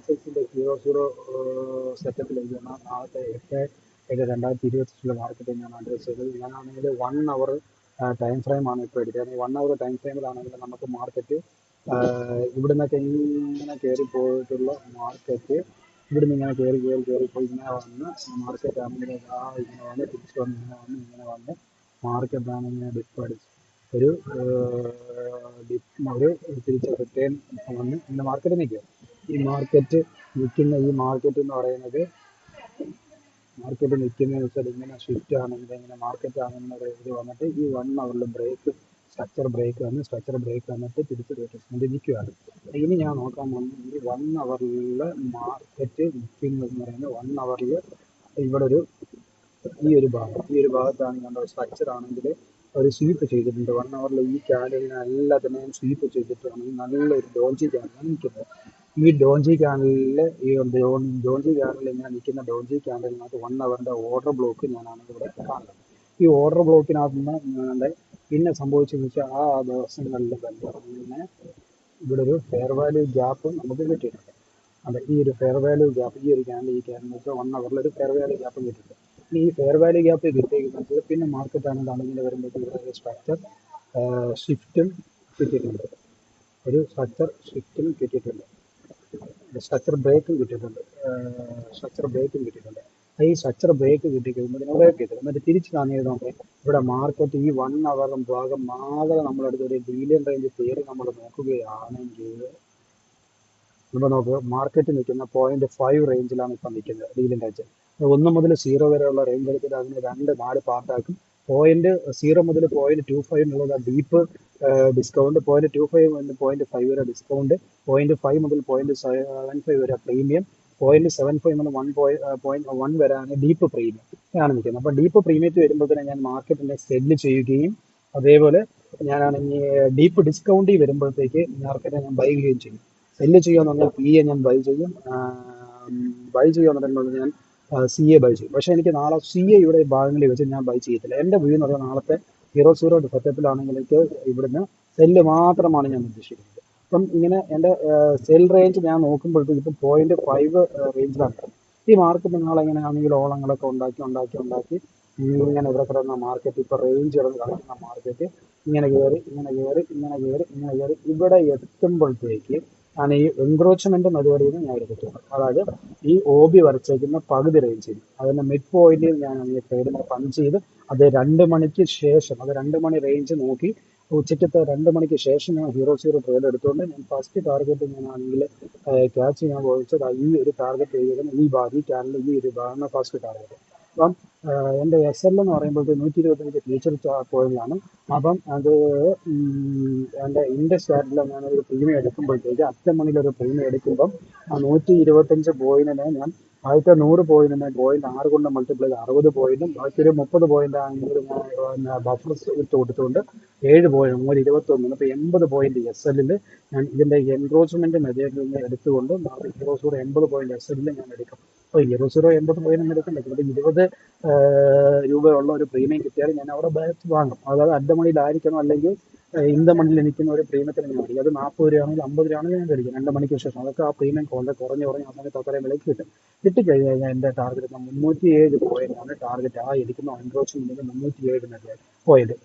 സെൻസെക്സിന്റെ 00 സെറ്റപ്പിൽ എനിക്ക് നാളത്തെ 8/7/2025 മാർക്കറ്റ് ഞാൻ അഡ്രസ് ചെയ്തത്. ഞാനാണെങ്കിൽ 1 അവർ ടൈം ഫ്രെയിമാണ് ഇപ്പോൾ എടുത്തത്. 1 അവർ ടൈം ഫ്രെയിമിലാണെങ്കിൽ നമുക്ക് മാർക്കറ്റ് ഇവിടുന്നൊക്കെ ഇങ്ങനെ കയറി പോയിട്ടുള്ള മാർക്കറ്റ് ഇവിടുന്ന് ഇങ്ങനെ കയറി പോയി ഇങ്ങനെ വന്ന് മാർക്കറ്റ് ആണെങ്കിൽ ഇങ്ങനെ വന്ന് തിരിച്ച് വന്ന് ഇങ്ങനെ വന്ന് മാർക്കറ്റാണ് ഇങ്ങനെ ഡിപ്പ് അടിച്ച് ഒരു തിരിച്ച് റിട്ടേൺ വന്ന് ഇങ്ങനെ മാർക്കറ്റ് നിൽക്കുക. ഈ മാർക്കറ്റ് എന്ന് പറയുന്നത് നിൽക്കുന്നതെന്ന് വെച്ചാൽ ഇങ്ങനെ ഷിഫ്റ്റ് ആണെങ്കിൽ ഇങ്ങനെ മാർക്കറ്റ് ആണെന്ന് ഇത് വന്നിട്ട് ഈ 1 അവറിൽ സ്ട്രക്ചർ ബ്രേക്ക് വന്നിട്ട് തിരിച്ച് റീട്രേസ്മെന്റ് നിൽക്കുകയാണ്. ഇനി ഞാൻ നോക്കാൻ പോകുന്നത് ഈ 1 അവറിൽ മാർക്കറ്റ് നിൽക്കുന്നത് എന്ന് പറയുന്നത് 1 അവറിൽ ഇവിടെ ഈ ഒരു ഭാഗത്താണ് നമ്മുടെ സ്ട്രക്ചർ ആണെങ്കിൽ ഒരു സ്വീപ്പ് ചെയ്തിട്ടുണ്ട്. 1 അവറിൽ ഈ ക്യാൻഡലിനെ എല്ലാത്തിനെയും സ്വീപ്പ് ചെയ്തിട്ടാണ് നല്ലൊരു ഡോജി ക്യാൻഡലാണ് നിൽക്കുന്നത്. ഈ ഡോജി ക്യാൻഡലിൽ ഇങ്ങനെ നിൽക്കുന്ന ഡോജി ക്യാൻഡലിനകത്ത് 1 അവറിന്റെ ഓർഡർ ബ്ലോക്ക് ഞാനാണെങ്കിൽ ഇവിടെ കാണുന്നത്. ഈ ഓർഡർ ബ്ലോക്കിനകത്ത് നിന്ന് പിന്നെ സംഭവിച്ചതെന്ന് വെച്ചാൽ ആ ദിവസങ്ങളിൽ തന്നെ ഇങ്ങനെ ഇവിടെ ഒരു ഫെയർ വാല്യൂ ഗ്യാപ്പ് നമുക്ക് കിട്ടിയിട്ടുണ്ട്. അതെ, ഈ ഒരു ഫെയർ വാല്യൂ ഗ്യാപ്പ് ഈ ക്യാൻഡിൽ വെച്ചാൽ 1 അവറിൽ ഒരു ഫെയർ വാല്യൂ ഗ്യാപ്പ് കിട്ടിയിട്ടുണ്ട്. ഈ ഫെയർ വാല്യൂ ഗ്യാപ്പ് കിട്ടിയിരിക്കുന്നത് പിന്നെ മാർക്കറ്റ് ആണെങ്കിൽ വരുമ്പോൾ ഇവിടെ ഒരു സ്ട്രക്ചർ ഷിഫ്റ്റും കിട്ടിയിട്ടുണ്ട്. സ്ട്രക്ചർ ബ്രേക്കും കിട്ടിയിട്ടുണ്ട്. ഈ സ്ട്രക്ചർ ബ്രേക്ക് കിട്ടിക്കഴിയുമ്പോൾ എന്നിട്ട് തിരിച്ച് കാണിയത് നോക്കേ, ഇവിടെ മാർക്കറ്റ് ഈ 1 അവർ ഭാഗം മാത്രം നമ്മളെടുത്ത് ഒരു ഡീലിയൻ റേഞ്ച് തിയറി നമ്മൾ നോക്കുകയാണെങ്കിൽ ഇപ്പോൾ നോക്കുക, മാർക്കറ്റ് നിൽക്കുന്ന 0.5 റേഞ്ചിലാണ് ഇപ്പം നിൽക്കുന്നത്. ഡീലിയൻ റേഞ്ച് 1 മുതൽ 0 വരെയുള്ള റേഞ്ച് എടുത്തിട്ട് അതിന് 4 പാർട്ടാക്കും. 0 മുതൽ 0.25 ഡീപ്പ് ഡിസ്കൗണ്ട്, 0.25 മുതൽ 0.5 വരെ ഡിസ്കൗണ്ട്, 0.5 മുതൽ 0.75 വരെ പ്രീമിയം, 0.75 മുതൽ 1 വരെയാണ് ഡീപ്പ് പ്രീമിയം ആണ് നിൽക്കുന്നത്. അപ്പോൾ ഡീപ്പ് പ്രീമിയത്തിൽ വരുമ്പോൾ തന്നെ ഞാൻ മാർക്കറ്റിനെ സെല്ല് ചെയ്യുകയും അതേപോലെ ഞാനാണെങ്കിൽ ഡീപ്പ് ഡിസ്കൗണ്ടിൽ വരുമ്പോഴത്തേക്ക് മാർക്കറ്റിനെ ഞാൻ ബൈ ചെയ്യുകയും ചെയ്യും. സെല്ല് ചെയ്യുകയെന്ന് പറഞ്ഞാൽ PE ഞാൻ ബൈ ചെയ്യും, ബൈ ചെയ്യുകയെന്ന് പറയുമ്പോൾ ഞാൻ CA ബൈ ചെയ്യും. പക്ഷേ എനിക്ക് നാളെ CA ഇവിടെ ഭാഗങ്ങളിൽ വെച്ച് ഞാൻ ബൈ ചെയ്യത്തില്ല. എൻ്റെ വ്യൂ എന്ന് പറഞ്ഞാൽ നാളത്തെ 00 സെറ്റപ്പിലാണെങ്കിൽ എനിക്ക് ഇവിടുന്ന് സെല്ല് മാത്രമാണ് ഞാൻ ഉദ്ദേശിക്കുന്നത്. അപ്പം ഇങ്ങനെ എൻ്റെ സെൽ റേഞ്ച് ഞാൻ നോക്കുമ്പോഴത്തേക്ക് ഇപ്പം 0.5 റേഞ്ചിലാണ്. ഈ മാർക്കറ്റ് നാളെ എങ്ങനെയാണെങ്കിൽ ഓളങ്ങളൊക്കെ ഉണ്ടാക്കി ഇങ്ങനെ ഇവിടെ കിടന്ന മാർക്കറ്റ് ഇപ്പോൾ റേഞ്ച് കിടന്ന് കളിക്കുന്ന മാർക്കറ്റ് ഇങ്ങനെ കയറി ഇവിടെ എത്തുമ്പോഴത്തേക്ക് ആണ് ഈ എൻക്രോച്ച്മെന്റ് മെത്തേഡിൽ ഞാൻ എടുത്തിട്ടുണ്ട്. അതായത് ഈ OB വരച്ചേക്കുന്ന പകുതി റേഞ്ചിൽ അതിന്റെ മിഡ് പോയിന്റിൽ ഞാൻ ട്രേഡിനെ പഞ്ച് ചെയ്ത് അത് 2 മണിക്ക് ശേഷം 2 മണി റേഞ്ച് നോക്കി ഉച്ചയ്ക്കത്തെ 2 മണിക്ക് ശേഷം ഞാൻ 00 ട്രേഡ് എടുത്തുകൊണ്ട് ഞാൻ ഫസ്റ്റ് ടാർഗറ്റ് ഞാനാണെങ്കിൽ ക്യാച്ച് ചെയ്യാൻ പോയിച്ചത് ഈ ഒരു ടാർഗറ്റ് ചെയ്തിരുന്ന ഈ ക്യാൻഡിൽ ഈ ഒരു ഭാഗമാണ് ഫസ്റ്റ് ടാർഗറ്റ്. അപ്പം എൻ്റെ SL എന്ന് പറയുമ്പോഴത്തേക്ക് 125 ഫ്യൂച്ചർ പോയിന്റിലാണ്. അപ്പം അത് എൻ്റെ ഇൻഡെക്സ് ചാർട്ടിൽ ഞാനൊരു പ്രീമിയം എടുക്കുമ്പോഴത്തേക്ക് 10 മണിയിലൊരു പ്രീമിയം എടുക്കുമ്പം 125 പോയിന്റിനെ ഞാൻ ആദ്യത്തെ 100 പോയിന്റിനെ 0.6 കൊണ്ട് മൾട്ടിപ്ലൈ ചെയ്ത് 60 പോയിന്റും ബാക്കി ഒരു 30 പോയിന്റ് ആണെങ്കിൽ ഞാൻ ബഫർ ഇട്ട് കൊടുത്തുകൊണ്ട് 7 പോയിന്റ് 21 അപ്പോൾ 80 പോയിന്റ് SL ഞാൻ ഇതിൻ്റെ എൻക്രോച്ച്മെന്റ് മെത്തേഡിൽ നിന്ന് എടുത്തുകൊണ്ട് 00 80 പോയിന്റ് SL ഞാൻ എടുക്കും. അപ്പോൾ 00 80 പോയിന്റ് എടുക്കണ്ടേ, ഇവിടെ 20 രൂപയുള്ള ഒരു പ്രീമിയം കിട്ടിയാൽ ഞാൻ അവിടെ വാങ്ങും. അതായത് അഡ്ഡമണിയിലായിരിക്കണം, അല്ലെങ്കിൽ ഇന്ത മണിയിൽ നിൽക്കുന്ന ഒരു പ്രീമിയത്തിന് ഞാൻ മേടിക്കും. അത് 40 രൂപയാണെങ്കിൽ 50 രൂപയാണെങ്കിൽ ഞാൻ മേടിക്കും 2 മണിക്ക് ശേഷം. അതൊക്കെ ആ പ്രീമിയം കുറഞ്ഞ് ആ സമയത്ത് അത്രയും വിലയ്ക്ക് കിട്ടിക്കഴിഞ്ഞ് കഴിഞ്ഞാൽ എൻ്റെ ടാർഗറ്റ് 307 പോയിന്റാണ് ടാർഗറ്റ്. ആ എടുക്കുന്ന എൻക്രോച്ച്മെന്റിന് 307 പോയിന്റ്.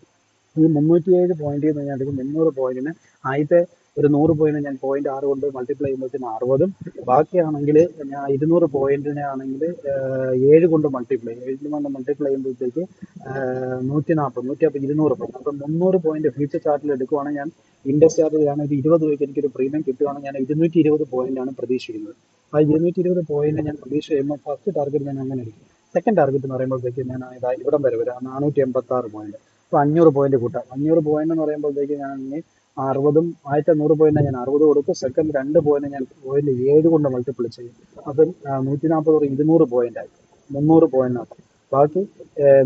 ഈ 307 പോയിന്റിൽ നിന്ന് ഞാൻ എടുക്കും 300 പോയിന്റിന് ആദ്യത്തെ ഒരു 100 പോയിന്റ് ഞാൻ 0.6 കൊണ്ട് മൾട്ടിപ്ലൈ ചെയ്യുമ്പോഴത്തേന് 60ഉം ബാക്കിയാണെങ്കിൽ ഞാൻ 200 പോയിന്റിനെ ആണെങ്കിൽ 7 കൊണ്ട് മൾട്ടിപ്ലൈ ചെയ്യുമ്പോഴത്തേക്ക് 140 200 പോയിന്റ്. അപ്പം 300 പോയിന്റ് ഫ്യൂച്ചർ ചാർട്ടിൽ എടുക്കുവാണെങ്കിൽ ഞാൻ ഇൻഡെക്സ് ചാർട്ടിലാണ് ഒരു 20 രൂപയ്ക്ക് എനിക്കൊരു പ്രീമിയം കിട്ടുകയാണെങ്കിൽ ഞാൻ 220 പോയിന്റാണ് പ്രതീക്ഷിക്കുന്നത്. ആ 220 പോയിന്റ് ഞാൻ പ്രതീക്ഷ ചെയ്യുമ്പോൾ ഫസ്റ്റ് ടാർഗറ്റ് ഞാൻ അങ്ങനെ എടുക്കും. സെക്കൻഡ് ടാർഗറ്റ് എന്ന് പറയുമ്പോഴത്തേക്ക് ഞാൻ ഇവിടം വരെ 486 പോയിന്റ്. അപ്പോൾ 500 പോയിന്റ് കൂട്ടാം. 500 പോയിന്റ് എന്ന് പറയുമ്പോഴത്തേക്ക് ഞാൻ 60ഉം ആദ്യത്തെ 100 പോയിന്റ് ഞാൻ 60 കൊടുക്കും. സെക്കൻഡ് 2 പോയിന്റ് ഞാൻ 7 കൊണ്ട് മൾട്ടിപ്പിൾ ചെയ്യും. അപ്പം 140 200 പോയിന്റായി 300 പോയിന്റിനകത്ത് ബാക്കി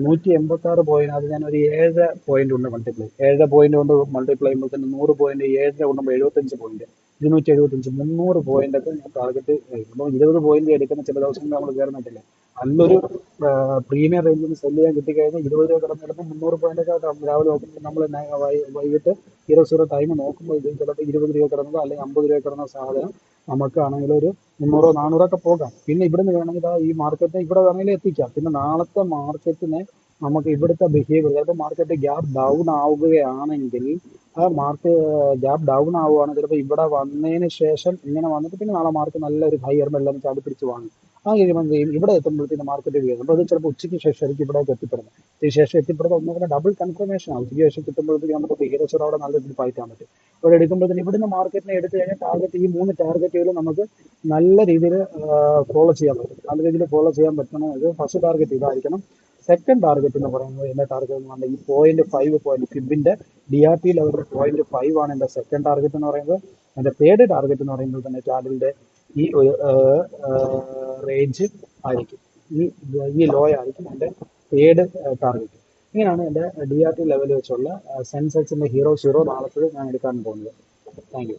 186 പോയിന്റ് ഞാൻ ഒരു 7 പോയിന്റ് കൊണ്ട് മൾട്ടിപ്ലൈ 7 പോയിന്റ് കൊണ്ട് മൾട്ടിപ്ലൈ ചെയ്യുമ്പോൾ തന്നെ 100 പോയിന്റ് 7 കൊണ്ടുമ്പോൾ 75 പോയിന്റ് 275 300 പോയിന്റ് ഒക്കെ ഞാൻ ടാർഗറ്റ് അപ്പോൾ 20 പോയിന്റ് എടുക്കുന്ന ചില ദിവസങ്ങളിൽ നമ്മൾ കയറുന്നിട്ടില്ല. നല്ലൊരു പ്രീമിയം റേഞ്ചിൽ നിന്ന് സെല് ചെയ്യാൻ കിട്ടിക്കഴിഞ്ഞാൽ 20 രൂപ കിടന്ന് ചിലപ്പോൾ 300 പോയിന്റ് ഒക്കെ രാവിലെ നോക്കുമ്പോൾ നമ്മൾ വൈകിട്ട് 00 ടൈം നോക്കുമ്പോൾ ചിലപ്പോൾ 20 രൂപ കിടന്നതോ അല്ലെങ്കിൽ 50 രൂപ കിടന്ന സാധനം നമുക്കാണെങ്കിൽ ഒരു 300 400 ഒക്കെ പോകാം. പിന്നെ ഇവിടുന്ന് വേണമെങ്കിൽ ഈ മാർക്കറ്റ് ഇവിടെ വേണമെങ്കിൽ എത്തിക്കാം. പിന്നെ നാളത്തെ മാർക്കറ്റിനെ നമുക്ക് ഇവിടുത്തെ ബിഹേവിയർ, ചിലപ്പോൾ മാർക്കറ്റ് ഗ്യാപ്പ് ഡൗൺ ആവുകയാണെങ്കിൽ ആ ഗ്യാപ്പ് ഡൗൺ ആവുകയാണെങ്കിൽ ചിലപ്പോൾ ഇവിടെ വന്നതിന് ശേഷം ഇങ്ങനെ വന്നിട്ട് പിന്നെ നാളെ മാർക്കറ്റ് നല്ലൊരു ഹൈ വരുമ്പോൾ എല്ലാവരും ചാടി പിടിച്ച് വാങ്ങും. ആ കഴിയുമ്പോൾ എന്ത് ചെയ്യും, ഇവിടെ എത്തുമ്പോഴത്തേക്കും മാർക്കറ്റ് വീഴും. അപ്പോൾ അത് ചിലപ്പോൾ ഉച്ചയ്ക്ക് ശേഷം ആയിരിക്കും ഇവിടേക്ക് എത്തിപ്പെടുന്നത്. ഉച്ചയ്ക്ക് ശേഷം എത്തിപ്പെടുന്നത് ഒന്നുകൂടെ ഡബിൾ കൺഫർമേഷൻ ആവും. ഉച്ചയ്ക്ക് ശേഷം കിട്ടുമ്പോഴത്തേക്ക് നമുക്ക് ഏകദേശം അവിടെ നല്ല രീതിയിൽ പായിക്കാൻ പറ്റും. ഇവിടെ എടുക്കുമ്പോഴത്തേന് ഇവിടുന്ന് മാർക്കറ്റിനെ എടുത്തു കഴിഞ്ഞാൽ ടാർഗറ്റ്, ഈ 3 ടാർഗറ്റുകൾ നമുക്ക് നല്ല രീതിയിൽ ഫോളോ ചെയ്യാൻ പറ്റും. നല്ല രീതിയിൽ ഫോളോ ചെയ്യാൻ പറ്റണമെങ്കിൽ ഫസ്റ്റ് ടാർഗറ്റ് ഇതായിരിക്കണം. സെക്കൻഡ് ടാർഗറ്റ് എന്ന് പറയുന്നത്, എൻ്റെ ടാർഗറ്റ് എന്ന് പറഞ്ഞാൽ ഈ 0.5 ഫിബിന്റെ DRT ലെവലിൽ 0.5 ആണ് എൻ്റെ സെക്കൻഡ് ടാർഗറ്റ് എന്ന് പറയുന്നത്. എൻ്റെ തേർഡ് ടാർഗറ്റ് എന്ന് പറയുമ്പോൾ തന്നെ ചാനലിന്റെ ഈ ഒരു റേഞ്ച് ആയിരിക്കും, ഈ ലോ ആയിരിക്കും എൻ്റെ തേർഡ് ടാർഗറ്റ്. ഇങ്ങനെയാണ് എൻ്റെ DRT ലെവൽ വെച്ചുള്ള സെൻസെക്സിന്റെ ഹീറോ സീറോ നാളത്തെ ഞാൻ എടുക്കാൻ പോകുന്നത്. Thank you.